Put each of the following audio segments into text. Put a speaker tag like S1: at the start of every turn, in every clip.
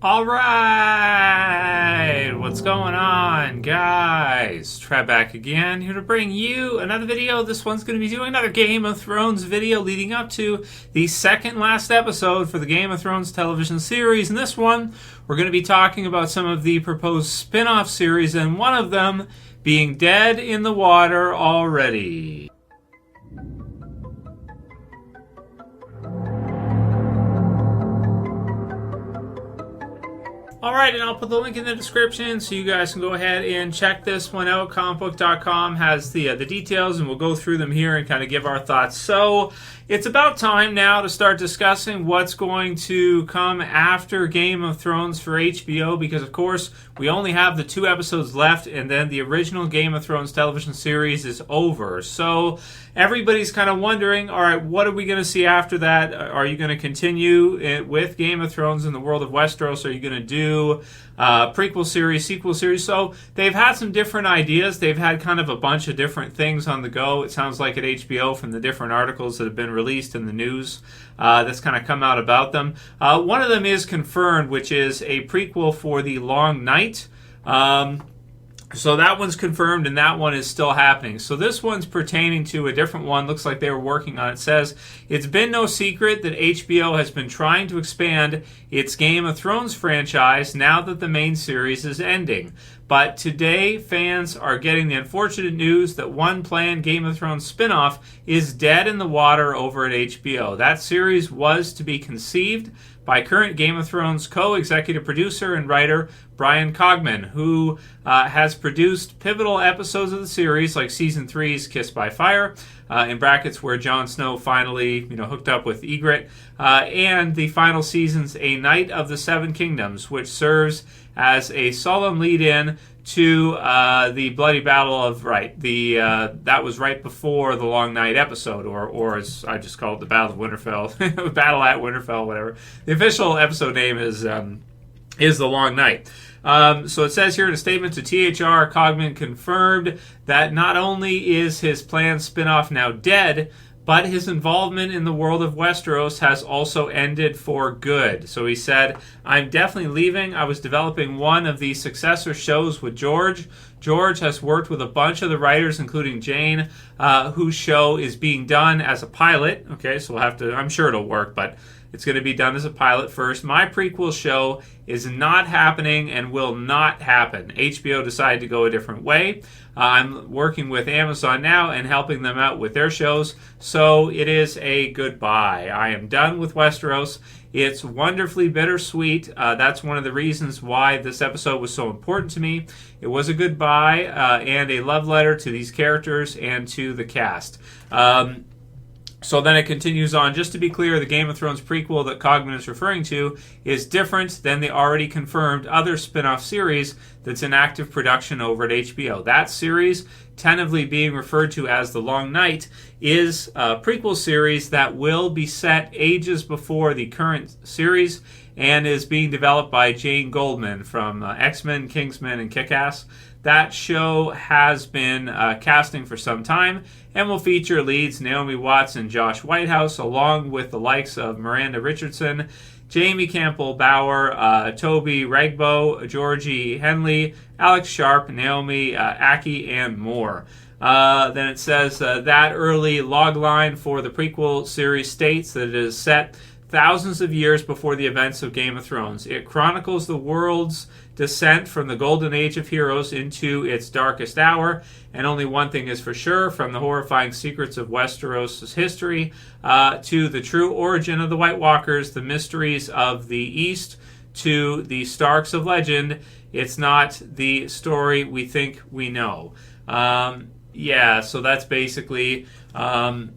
S1: All right, what's going on, guys? Trev back again, here to bring you another video. This one's going to be doing another Game of Thrones video leading up to the second last episode for the Game of Thrones television series. In this one, we're going to be talking about some of the proposed spin-off series, and one of them being Dead in the Water already. Alright, and I'll put the link in the description so you guys can go ahead and check this one out. Comicbook.com has the details, and we'll go through them here and kind of give our thoughts. So, it's about time now to start discussing what's going to come after Game of Thrones for HBO, because of course, we only have the 2 episodes left, and then the original Game of Thrones television series is over. So, everybody's kind of wondering, alright, what are we going to see after that? Are you going to continue with Game of Thrones in the world of Westeros? Are you going to do prequel series, sequel series? So they've had some different ideas. They've had kind of a bunch of different things on the go, it sounds like, at HBO from the different articles that have been released in the news that's kind of come out about them. One of them is confirmed, which is a prequel for The Long Night. So that one's confirmed, and that one is still happening. So this one's pertaining to a different one. Looks like they were working on it. It says, it's been no secret that HBO has been trying to expand its Game of Thrones franchise now that the main series is ending. But today, fans are getting the unfortunate news that one planned Game of Thrones spinoff is dead in the water over at HBO. That series was to be conceived by current Game of Thrones co-executive producer and writer Bryan Cogman, who has produced pivotal episodes of the series, like Season 3's Kissed by Fire, in brackets where Jon Snow finally hooked up with Ygritte, and the final season's A Night of the Seven Kingdoms, which serves as a solemn lead-in to the bloody battle of that was right before the Long Night episode, or as I just call it, the Battle of Winterfell, Battle at Winterfell, whatever. The official episode name is The Long Night. So it says here in a statement to THR, Cogman confirmed that not only is his planned spinoff now dead, but his involvement in the world of Westeros has also ended for good. So he said, I'm definitely leaving. I was developing one of the successor shows with George. George has worked with a bunch of the writers, including Jane, whose show is being done as a pilot. Okay, so we'll have to, I'm sure it'll work, but it's going to be done as a pilot first. My prequel show is not happening and will not happen. HBO decided to go a different way. I'm working with Amazon now and helping them out with their shows, so it is a goodbye. I am done with Westeros. It's wonderfully bittersweet. That's one of the reasons why this episode was so important to me. It was a goodbye and a love letter to these characters and to the cast. So then it continues on. Just to be clear, the Game of Thrones prequel that Cogman is referring to is different than the already confirmed other spin-off series that's in active production over at HBO. That series, tentatively being referred to as The Long Night, is a prequel series that will be set ages before the current series and is being developed by Jane Goldman from X-Men, Kingsman, and Kick-Ass. That show has been casting for some time and will feature leads Naomi Watts and Josh Whitehouse, along with the likes of Miranda Richardson, Jamie Campbell-Bower, Toby Regbo, Georgie Henley, Alex Sharp, Naomi Aki, and more. Then it says that early logline for the prequel series states that it is set thousands of years before the events of Game of Thrones. It chronicles the world's descent from the golden age of heroes into its darkest hour, and only one thing is for sure, from the horrifying secrets of Westeros' history to the true origin of the White Walkers, the mysteries of the East to the Starks of legend, it's not the story we think we know. So that's basically what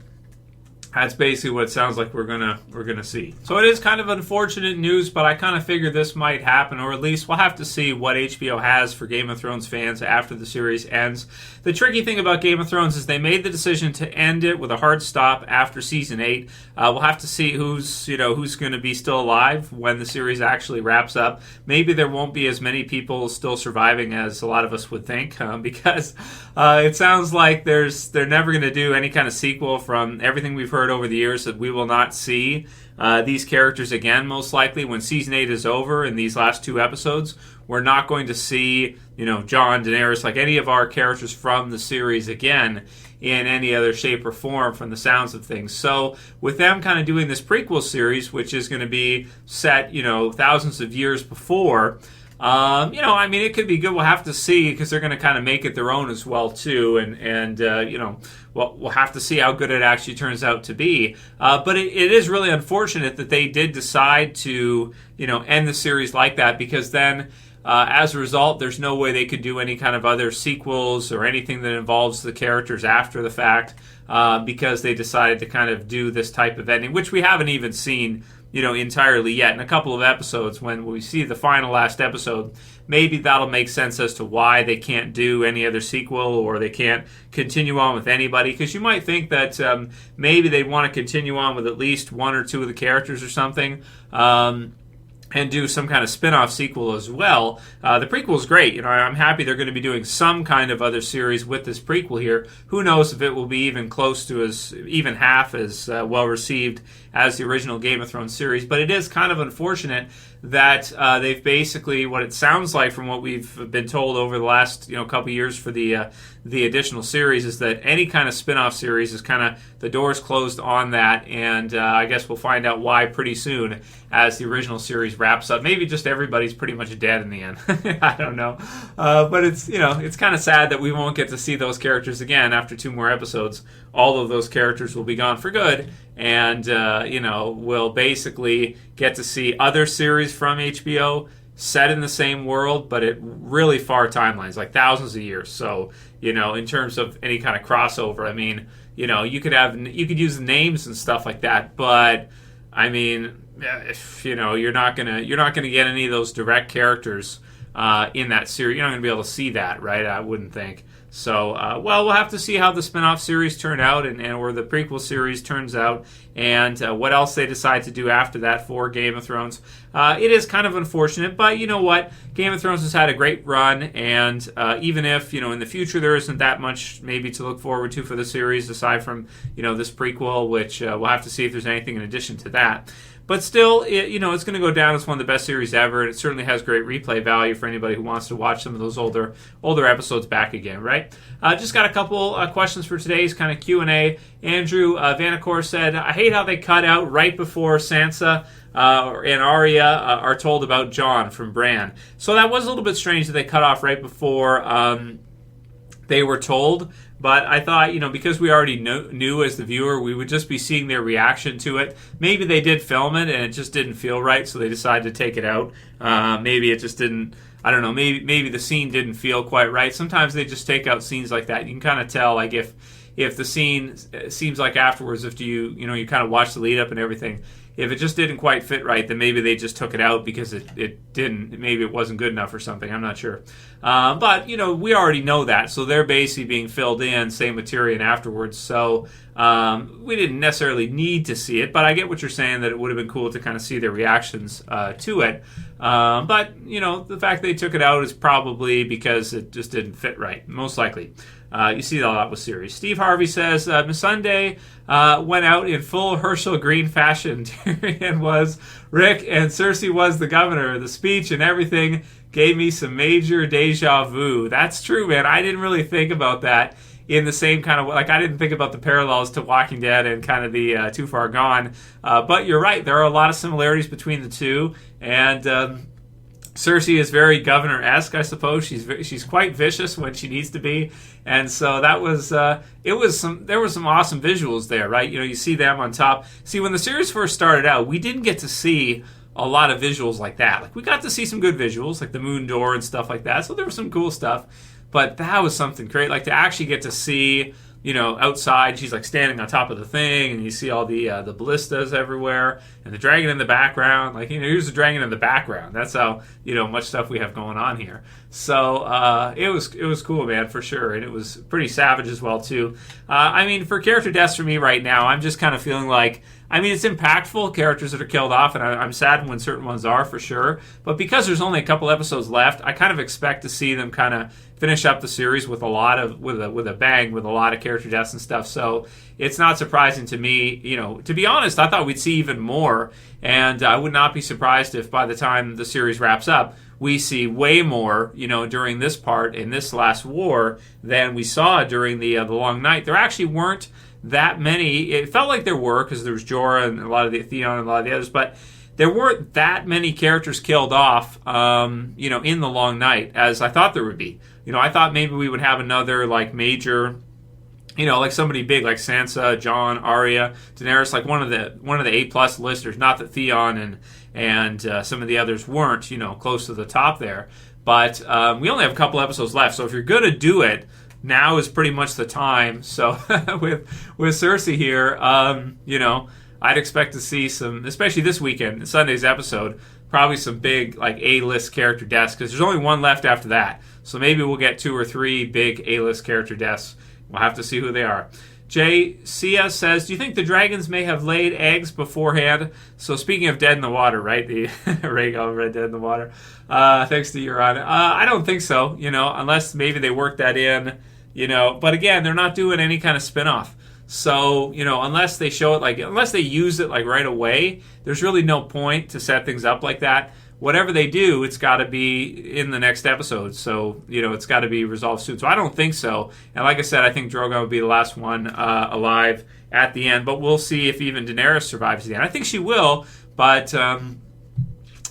S1: it sounds like we're gonna see. So it is kind of unfortunate news, but I kind of figured this might happen, or at least we'll have to see what HBO has for Game of Thrones fans after the series ends. The tricky thing about Game of Thrones is they made the decision to end it with a hard stop after season 8. We'll have to see who's going to be still alive when the series actually wraps up. Maybe there won't be as many people still surviving as a lot of us would think, because it sounds like they're never going to do any kind of sequel from everything we've heard heard over the years that we will not see these characters again, most likely, when Season 8 is over in these last 2 episodes. We're not going to see, Jon, Daenerys, like any of our characters from the series again in any other shape or form from the sounds of things. So with them kind of doing this prequel series, which is going to be set, thousands of years before, it could be good. We'll have to see, because they're going to kind of make it their own as well, too. And we'll have to see how good it actually turns out to be. But it is really unfortunate that they did decide to, end the series like that, because then, as a result, there's no way they could do any kind of other sequels or anything that involves the characters after the fact, because they decided to kind of do this type of ending, which we haven't even seen entirely yet. In a couple of episodes, when we see the last episode, maybe that'll make sense as to why they can't do any other sequel, or they can't continue on with anybody. Because you might think that maybe they want to continue on with at least 1 or 2 of the characters or something. And do some kind of spin-off sequel as well. The prequel is great. I'm happy they're going to be doing some kind of other series with this prequel here. Who knows if it will be even close to even half as well received as the original Game of Thrones series. But it is kind of unfortunate that they've basically, what it sounds like from what we've been told over the last couple years for the additional series, is that any kind of spin-off series is kind of, the door's closed on that, and I guess we'll find out why pretty soon as the original series wraps up. Maybe just everybody's pretty much dead in the end. I don't know. But it's kind of sad that we won't get to see those characters again after 2 more episodes. All of those characters will be gone for good, and we'll basically get to see other series from HBO set in the same world, but at really far timelines, like thousands of years. So, in terms of any kind of crossover, you could use names and stuff like that, but if, you're not gonna get any of those direct characters in that series. You're not gonna be able to see that, right? I wouldn't think. So, we'll have to see how the spin-off series turn out, and where the prequel series turns out, and what else they decide to do after that for Game of Thrones. It is kind of unfortunate, but you know what? Game of Thrones has had a great run, and even if, in the future there isn't that much maybe to look forward to for the series, aside from, this prequel, which we'll have to see if there's anything in addition to that. But still, it's going to go down as one of the best series ever, and it certainly has great replay value for anybody who wants to watch some of those older episodes back again, right? Just got a couple questions for today's kind of Q&A. Andrew Vanacore said, I hate how they cut out right before Sansa and Arya are told about Jon from Bran. So that was a little bit strange that they cut off right before they were told. But I thought, because we already knew as the viewer, we would just be seeing their reaction to it. Maybe they did film it and it just didn't feel right, so they decided to take it out. Maybe it just didn't, I don't know, maybe the scene didn't feel quite right. Sometimes they just take out scenes like that. You can kind of tell, like, if the scene seems like afterwards, if you kind of watch the lead up and everything, if it just didn't quite fit right, then maybe they just took it out because it didn't. Maybe it wasn't good enough or something. I'm not sure. But, we already know that. So they're basically being filled in, same material afterwards. So we didn't necessarily need to see it. But I get what you're saying, that it would have been cool to kind of see their reactions to it. But, the fact they took it out is probably because it just didn't fit right, most likely. You see that a lot with series. Steve Harvey says, Miss Sunday went out in full Herschel Green fashion. Tyrion was Rick and Cersei was the governor. The speech and everything gave me some major deja vu. That's true, man. I didn't really think about that in the same kind of way. Like, I didn't think about the parallels to Walking Dead and kind of the Too Far Gone. But you're right. There are a lot of similarities between the two. And Cersei is very governor-esque, I suppose. She's quite vicious when she needs to be, and so that was there were some awesome visuals there, right? You see them on top. See, when the series first started out, we didn't get to see a lot of visuals like that. Like, we got to see some good visuals, like the moon door and stuff like that. So there was some cool stuff, but that was something great. Like, to actually get to see, outside, she's like standing on top of the thing, and you see all the ballistas everywhere, and the dragon in the background. Like, here's the dragon in the background. That's how much stuff we have going on here. So it was cool, man, for sure, and it was pretty savage as well too. For character deaths for me right now, I'm just kind of feeling like I mean, it's impactful, characters that are killed off, and I'm sad when certain ones are, for sure. But because there's only a couple episodes left, I kind of expect to see them kind of finish up the series with a bang, with a lot of character deaths and stuff. So it's not surprising to me. To be honest, I thought we'd see even more, and I would not be surprised if by the time the series wraps up, we see way more, during this part in this last war than we saw during the Long Night. There actually weren't that many. It felt like there were, because there was Jorah and a lot of the Theon and a lot of the others, but there weren't that many characters killed off, in the Long Night as I thought there would be. I thought maybe we would have another major, like somebody big like Sansa, Jon, Arya, Daenerys, like one of the A+ listers. Not that Theon and some of the others weren't, close to the top there. But we only have a couple episodes left, so if you're going to do it, now is pretty much the time. So with Cersei here, I'd expect to see some, especially this weekend, Sunday's episode, probably some big A-list character deaths, because there's only one left after that. So maybe we'll get 2 or 3 big A-list character deaths. We'll have to see who they are. JCS says, do you think the dragons may have laid eggs beforehand? So speaking of dead in the water, right? The Rhaegal read dead in the water. Thanks to Euron. I don't think so, unless maybe they worked that in, But again, they're not doing any kind of spin-off. So, unless they show it, unless they use it right away, there's really no point to set things up like that. Whatever they do, it's got to be in the next episode. So, it's got to be resolved soon. So I don't think so. And like I said, I think Drogon will be the last one alive at the end. But we'll see if even Daenerys survives the end. I think she will, but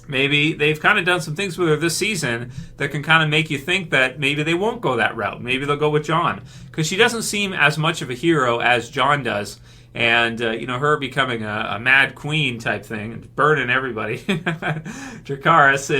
S1: maybe they've kind of done some things with her this season that can kind of make you think that maybe they won't go that route. Maybe they'll go with Jon. Because she doesn't seem as much of a hero as Jon does. And, her becoming a mad queen type thing, and burning everybody, Dracarys,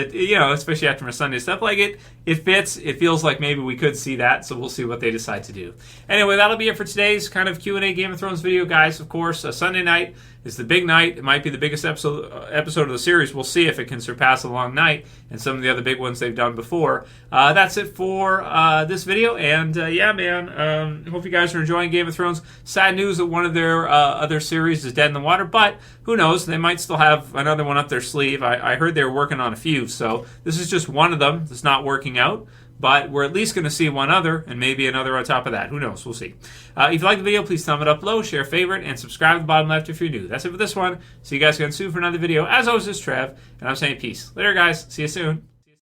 S1: especially after my Sunday stuff, it fits. It feels like maybe we could see that, so we'll see what they decide to do. Anyway, that'll be it for today's kind of Q&A Game of Thrones video, guys. Of course, Sunday night is the big night. It might be the biggest episode of the series. We'll see if it can surpass a Long Night and some of the other big ones they've done before. That's it for this video, and hope you guys are enjoying Game of Thrones. Sad news that one of their other series is dead in the water, but who knows? They might still have another one up their sleeve. I heard they were working on a few, so this is just one of them that's not working out. But we're at least going to see one other, and maybe another on top of that. Who knows? We'll see. If you like the video, please thumb it up below, share, favorite, and subscribe at the bottom left if you're new. That's it for this one. See you guys again soon for another video. As always, this is Trev, and I'm saying peace. Later, guys. See you soon.